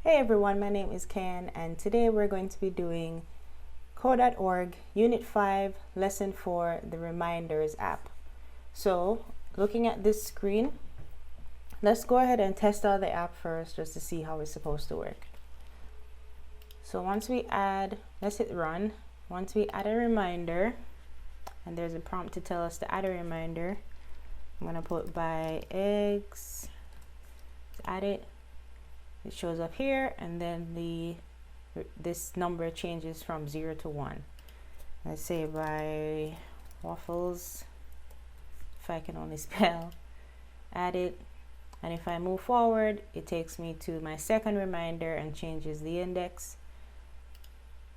Hey everyone, my name is Ken and today we're going to be doing code.org Unit 5 Lesson 4 the Reminders app. So looking at this screen, let's go ahead and test out the app first just to see how it's supposed to work. So once we add, let's hit run. Once we add a reminder, and there's a prompt to tell us to add a reminder, I'm going to put by eggs, add it. It shows up here, and then this number changes from 0 to 1. Let's say by waffles, if I can only spell, add it, and if I move forward, it takes me to my second reminder and changes the index.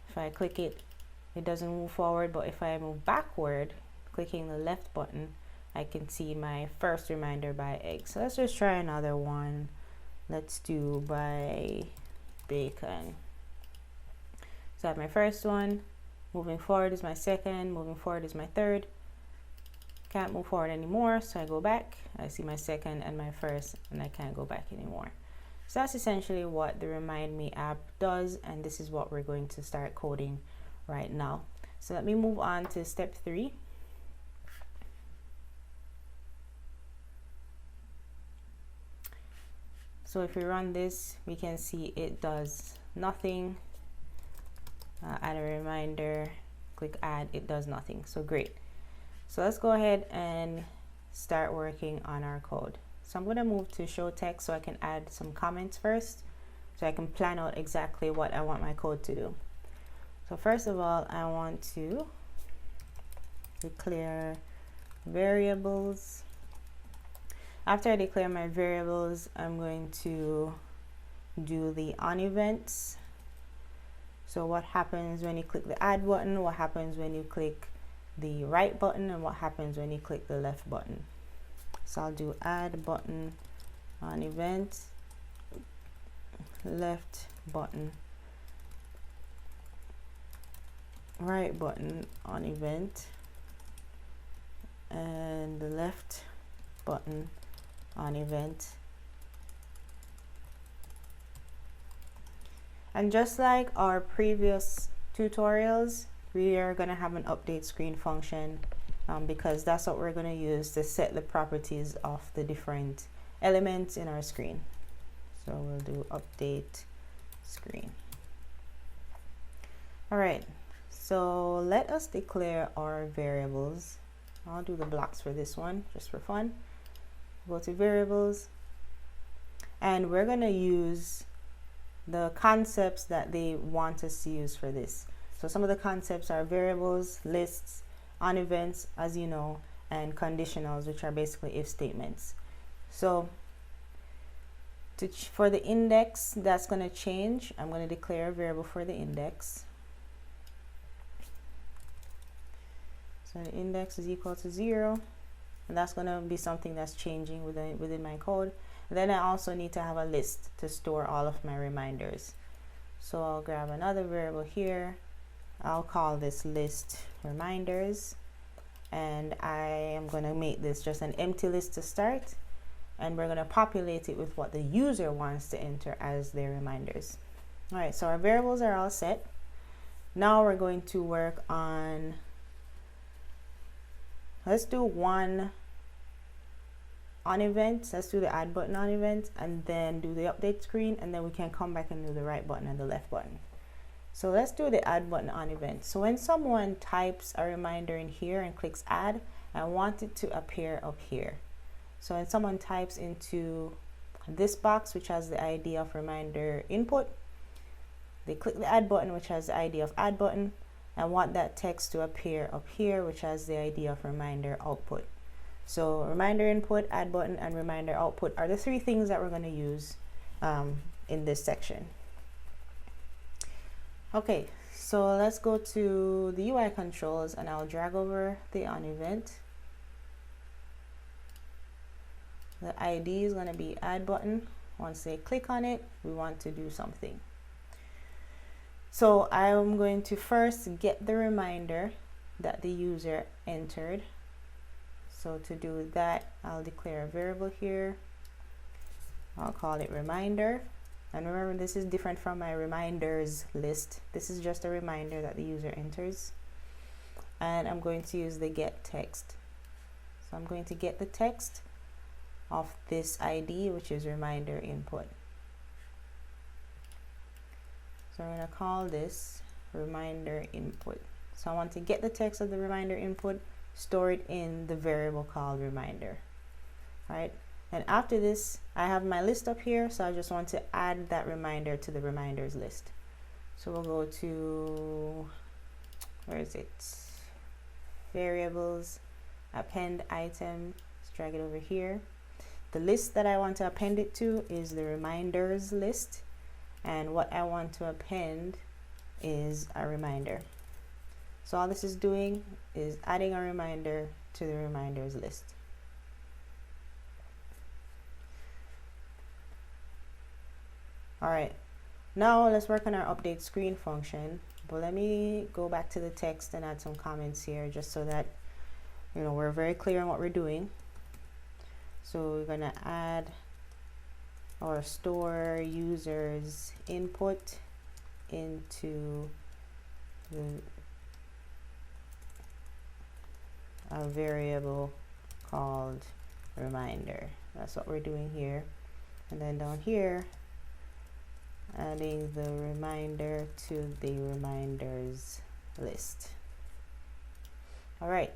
If I click it, it doesn't move forward, but if I move backward, clicking the left button, I can see my first reminder by eggs. So let's just try another one. Let's do by bacon. So I have my first one, moving forward is my second, moving forward is my third. Can't move forward anymore, so I go back. I see my second and my first, and I can't go back anymore. So that's essentially what the RemindMe app does, and this is what we're going to start coding right now. So let me move on to step 3. So if we run this, we can see it does nothing. Add a reminder, click add, it does nothing. So great. So let's go ahead and start working on our code. So I'm going to move to show text so I can add some comments first, so I can plan out exactly what I want my code to do. So first of all, I want to declare variables. After I declare my variables, I'm going to do the on events. So what happens when you click the add button, what happens when you click the right button, and what happens when you click the left button. So I'll do add button on event, left button, right button on event, and the left button on event. And just like our previous tutorials, we are going to have an update screen function because that's what we're going to use to set the properties of the different elements in our screen. So we'll do update screen. All right, so let us declare our variables. I'll do the blocks for this one just for fun. Go to variables, and we're going to use the concepts that they want us to use for this. So some of the concepts are variables, lists, on events, as you know, and conditionals, which are basically if statements. So for the index, that's going to change. I'm going to declare a variable for the index. So the index is equal to 0. And that's going to be something that's changing within my code. And then I also need to have a list to store all of my reminders. So I'll grab another variable here. I'll call this list reminders. And I am going to make this just an empty list to start. And we're going to populate it with what the user wants to enter as their reminders. All right, so our variables are all set. Now we're going to work on, let's do one on event. Let's do the add button on event, and then do the update screen, and then we can come back and do the right button and the left button. So let's do the add button on event. So when someone types a reminder in here and clicks add, I want it to appear up here. So when someone types into this box, which has the ID of reminder input, they click the add button, which has the ID of add button. I want that text to appear up here, which has the ID of reminder output. So reminder input, add button, and reminder output are the 3 things that we're going to use in this section. Okay, so let's go to the UI controls, and I'll drag over the on event. The ID is going to be add button. Once they click on it, we want to do something. So I'm going to first get the reminder that the user entered. So to do that, I'll declare a variable here. I'll call it reminder. And remember, this is different from my reminders list. This is just a reminder that the user enters. And I'm going to use the get text. So I'm going to get the text of this ID, which is reminder input. So I'm going to call this reminder input. So I want to get the text of the reminder input, store it in the variable called reminder. All right. And after this, I have my list up here, so I just want to add that reminder to the reminders list. So we'll go to, where is it? Variables, append item, let's drag it over here. The list that I want to append it to is the reminders list, and what I want to append is a reminder. So all this is doing is adding a reminder to the reminders list. All right, now let's work on our update screen function. But let me go back to the text and add some comments here, just so that we're very clear on what we're doing. So we're gonna add or store users input into a variable called reminder. That's what we're doing here. And then down here, adding the reminder to the reminders list. All right,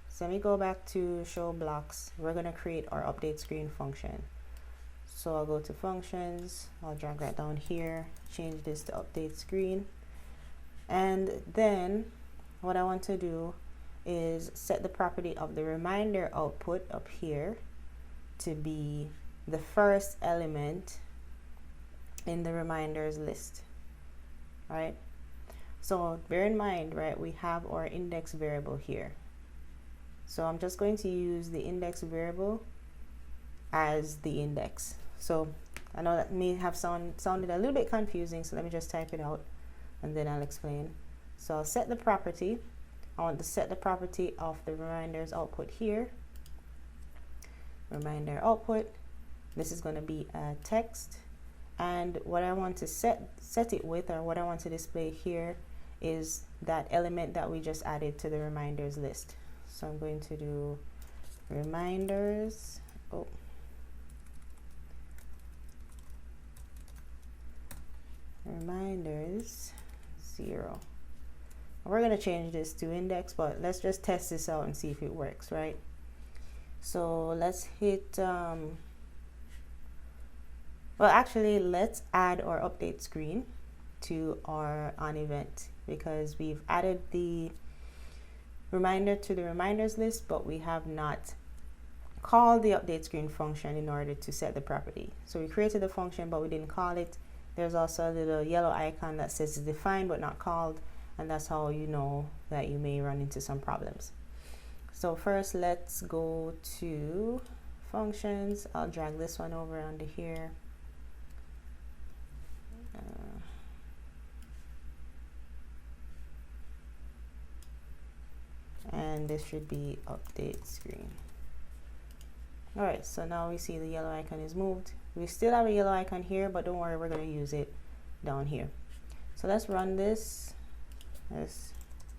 so let me go back to show blocks. We're going to create our update screen function. So I'll go to functions, I'll drag that down here, change this to update screen. And then what I want to do is set the property of the reminder output up here to be the first element in the reminders list. All right, so bear in mind, right, we have our index variable here. So I'm just going to use the index variable as the index. So I know that may have sounded a little bit confusing, so let me just type it out and then I'll explain. So I'll set the property. I want to set the property of the reminders output here. Reminder output. This is going to be a text. And what I want to set it with, or what I want to display here, is that element that we just added to the reminders list. So I'm going to do reminders. Reminders 0. We're going to change this to index, but let's just test this out and see if it works, right? So let's hit well, actually, let's add our update screen to our on event, because we've added the reminder to the reminders list, but we have not called the update screen function in order to set the property. So we created the function, but we didn't call it. There's also a little yellow icon that says it's defined but not called, and that's how you know that you may run into some problems. So first, let's go to functions. I'll drag this one over under here. And this should be update screen. All right, so now we see the yellow icon is moved. We still have a yellow icon here, but don't worry, we're going to use it down here. So let's run this. Let's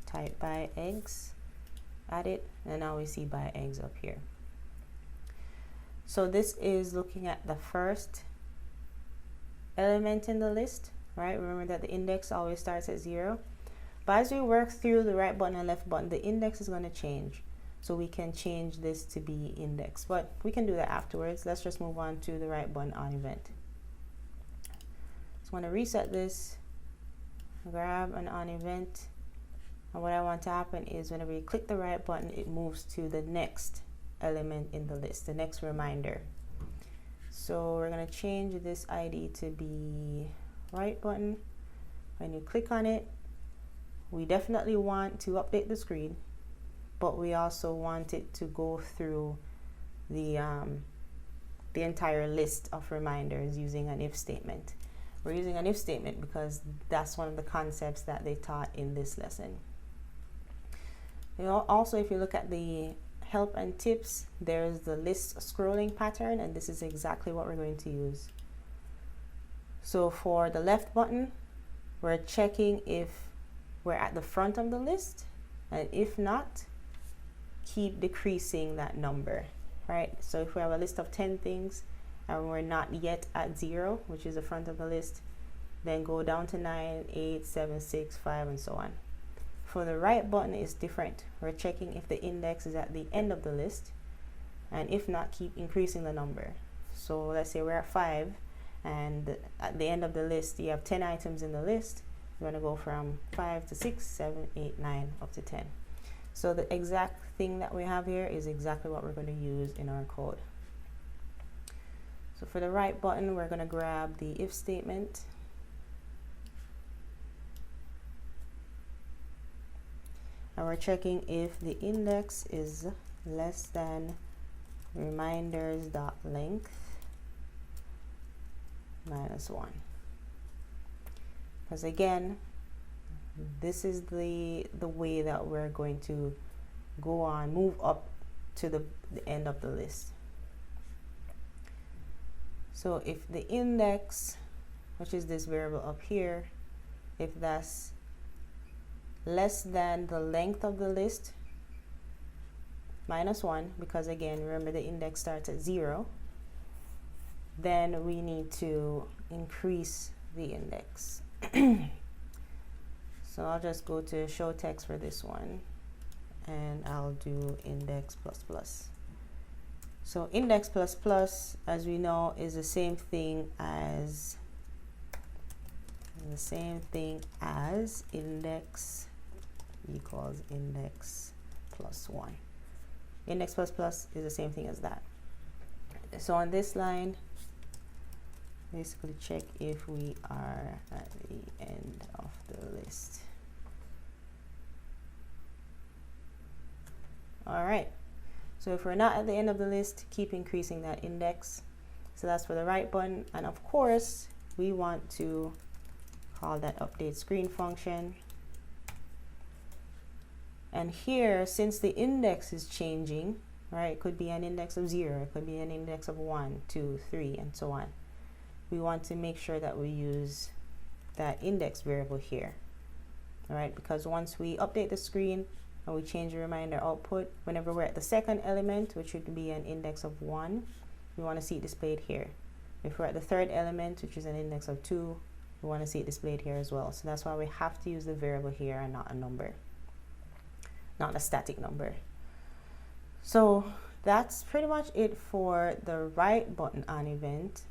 type buy eggs, add it, and now we see buy eggs up here. So this is looking at the first element in the list, right? Remember that the index always starts at 0. But as we work through the right button and left button, the index is going to change. So we can change this to be index, but we can do that afterwards. Let's just move on to the right button on event. Just want to reset this, grab an on event, and what I want to happen is whenever you click the right button, it moves to the next element in the list, the next reminder. So we're going to change this ID to be right button. When you click on it, we definitely want to update the screen, but we also want it to go through the entire list of reminders using an if statement. We're using an if statement because that's one of the concepts that they taught in this lesson. Also, if you look at the help and tips, there's the list scrolling pattern, and this is exactly what we're going to use. So for the left button, we're checking if we're at the front of the list, and if not, keep decreasing that number, right? So if we have a list of 10 things and we're not yet at 0, which is the front of the list, then go down to 9, 8, 7, 6, 5, and so on. For the right button, it's different. We're checking if the index is at the end of the list, and if not, keep increasing the number. So let's say we're at 5, and at the end of the list, you have 10 items in the list. You want to go from 5 to 6, 7, 8, 9, up to 10. So the exact thing that we have here is exactly what we're going to use in our code. So for the right button, we're going to grab the if statement. And we're checking if the index is less than reminders.length minus 1. Because again, this is the way that we're going to go on, move up to the end of the list. So if the index, which is this variable up here, if that's less than the length of the list minus 1, because again, remember the index starts at 0, then we need to increase the index. So I'll just go to show text for this one, and I'll do index plus plus. So index plus plus, as we know, is the same thing as index equals index plus 1. Index plus plus is the same thing as that. So on this line, basically check if we are at the end of the list. All right, so if we're not at the end of the list, keep increasing that index. So that's for the right button, and of course we want to call that update screen function. And here, since the index is changing, right, it could be an index of 0, it could be an index of 1, 2, 3, and so on. We want to make sure that we use that index variable here, all right, because once we update the screen and we change the reminder output, whenever we're at the second element, which would be an index of 1, we want to see it displayed here. If we're at the third element, which is an index of 2, we want to see it displayed here as well. So that's why we have to use the variable here and not a number, not a static number. So that's pretty much it for the right button on event.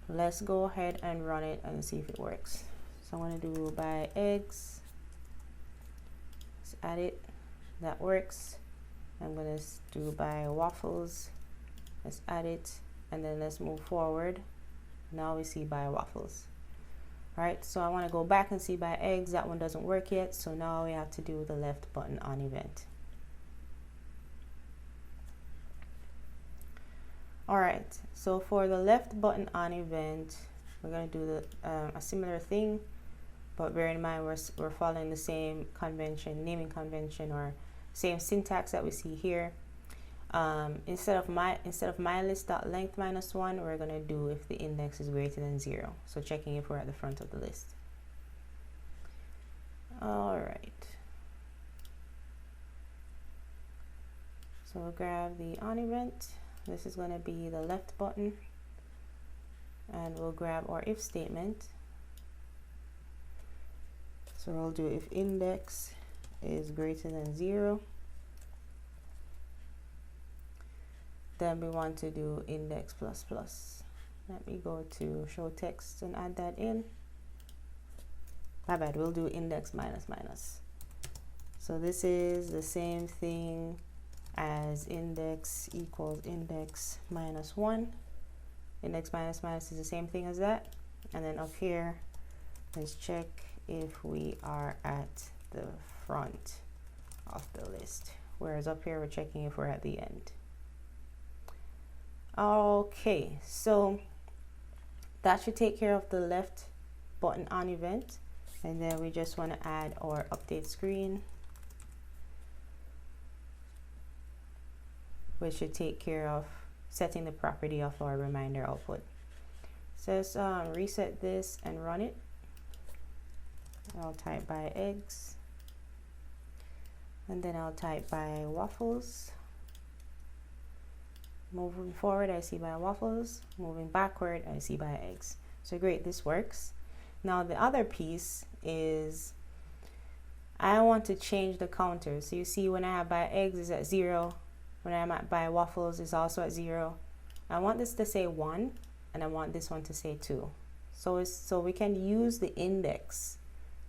Let's go ahead and run it and see if it works. So I'm going to do buy eggs. Let's add it. That works. I'm going to do buy waffles. Let's add it. And then let's move forward. Now we see buy waffles. All right, so I want to go back and see buy eggs. That one doesn't work yet. So now we have to do the left button on event. All right, so for the left button on event, we're going to do a similar thing, but bear in mind we're following the same convention, naming convention, or same syntax that we see here. Instead of my list.length minus 1, we're going to do if the index is greater than 0. So checking if we're at the front of the list. All right. So we'll grab the on event. This is going to be the left button, and we'll grab our if statement. So we'll do if index is greater than 0. Then we want to do index plus plus. Let me go to show text and add that in. My bad, we'll do index minus minus. So this is the same thing as index equals index minus 1. Index minus minus is the same thing as that. And then up here, let's check if we are at the front of the list. Whereas up here, we're checking if we're at the end. Okay, so that should take care of the left button on event. And then we just want to add our update screen, which should take care of setting the property of our reminder output. So let's reset this and run it. I'll type by eggs, and then I'll type by waffles. Moving forward, I see by waffles. Moving backward, I see by eggs. So great, this works. Now the other piece is I want to change the counter. So you see when I have by eggs is at 0. When I'm at by waffles is also at 0. I want this to say 1, and I want this one to say 2. So we can use the index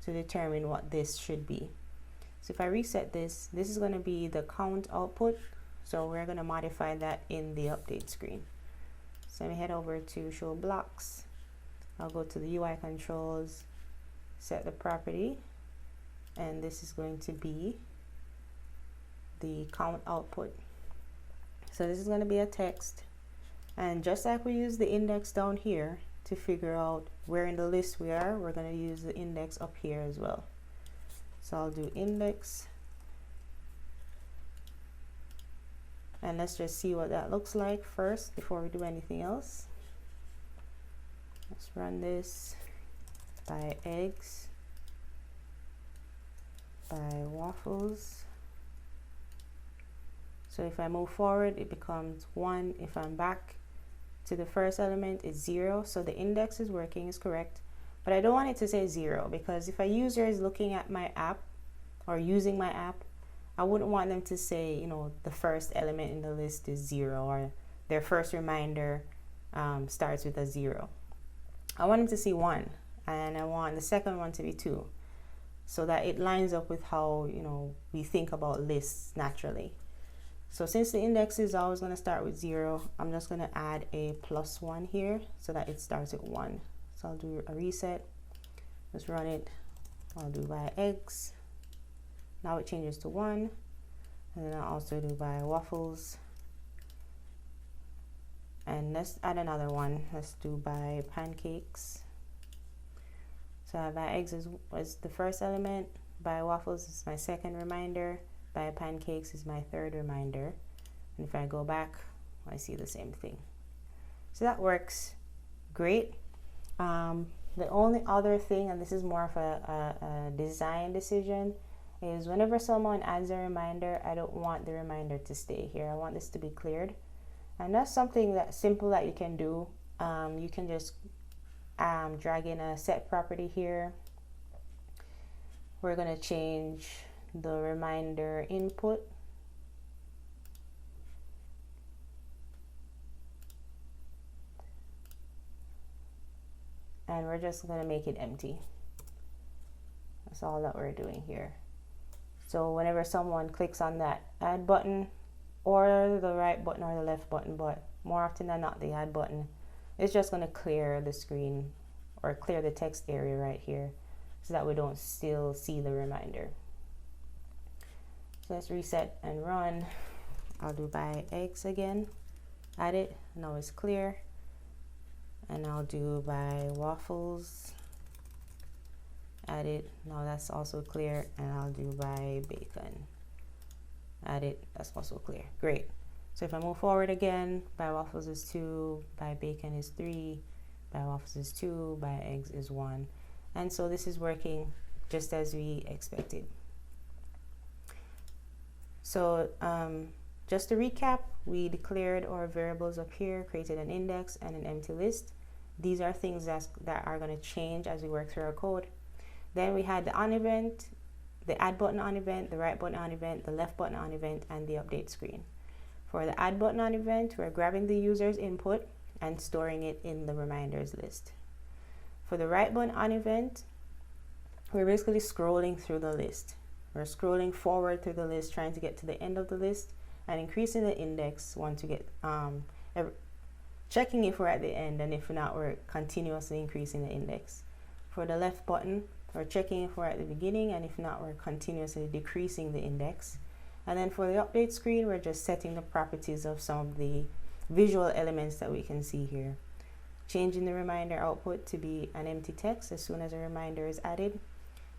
to determine what this should be. So if I reset this, this is going to be the count output. So we're going to modify that in the update screen. So let me head over to show blocks. I'll go to the UI controls, set the property, and this is going to be the count output. So this is going to be a text, and just like we use the index down here to figure out where in the list we are, we're going to use the index up here as well. So I'll do index, and let's just see what that looks like first before we do anything else. Let's run this by eggs, by waffles. So if I move forward, it becomes 1. If I'm back to the first element, it's 0. So the index is working, is correct. But I don't want it to say 0, because if a user is looking at my app or using my app, I wouldn't want them to say, you know, the first element in the list is 0, or their first reminder starts with a 0. I want them to see 1, and I want the second one to be 2, so that it lines up with how, you know, we think about lists naturally. So since the index is always going to start with 0, I'm just going to add a +1 here so that it starts at 1. So I'll do a reset. Let's run it. I'll do by eggs. Now it changes to 1. And then I'll also do by waffles. And let's add another one. Let's do by pancakes. So by eggs is the first element. By waffles is my second reminder. By pancakes is my third reminder. And if I go back, I see the same thing. So that works great. The only other thing, and this is more of a design decision, is whenever someone adds a reminder, I don't want the reminder to stay here. I want this to be cleared. And that's something that's simple that you can do. You can just drag in a set property here. We're going to change the reminder input. And we're just going to make it empty. That's all that we're doing here. So whenever someone clicks on that add button, or the right button or the left button, but more often than not the add button, it's just going to clear the screen or clear the text area right here so that we don't still see the reminder. So let's reset and run. I'll do by eggs again, add it, now it's clear. And I'll do by waffles, add it, now that's also clear. And I'll do by bacon, add it, that's also clear. Great. So if I move forward again, by waffles is 2, by bacon is 3, by waffles is 2, by eggs is 1. And so this is working just as we expected. So just to recap, we declared our variables up here, created an index and an empty list. These are things that are going to change as we work through our code. Then we had the on event, the add button on event, the right button on event, the left button on event, and the update screen. For the add button on event, we're grabbing the user's input and storing it in the reminders list. For the right button on event, we're basically scrolling through the list. We're scrolling forward through the list, trying to get to the end of the list and increasing the index once we get, checking if we're at the end, and if not, we're continuously increasing the index. For the left button, we're checking if we're at the beginning, and if not, we're continuously decreasing the index. And then for the update screen, we're just setting the properties of some of the visual elements that we can see here. Changing the reminder output to be an empty text as soon as a reminder is added.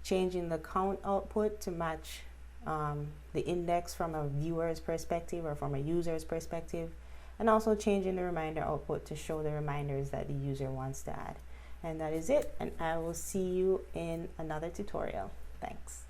Changing the count output to match the index from a viewer's perspective or from a user's perspective. and also changing the reminder output to show the reminders that the user wants to add. And that is it, and I will see you in another tutorial. Thanks.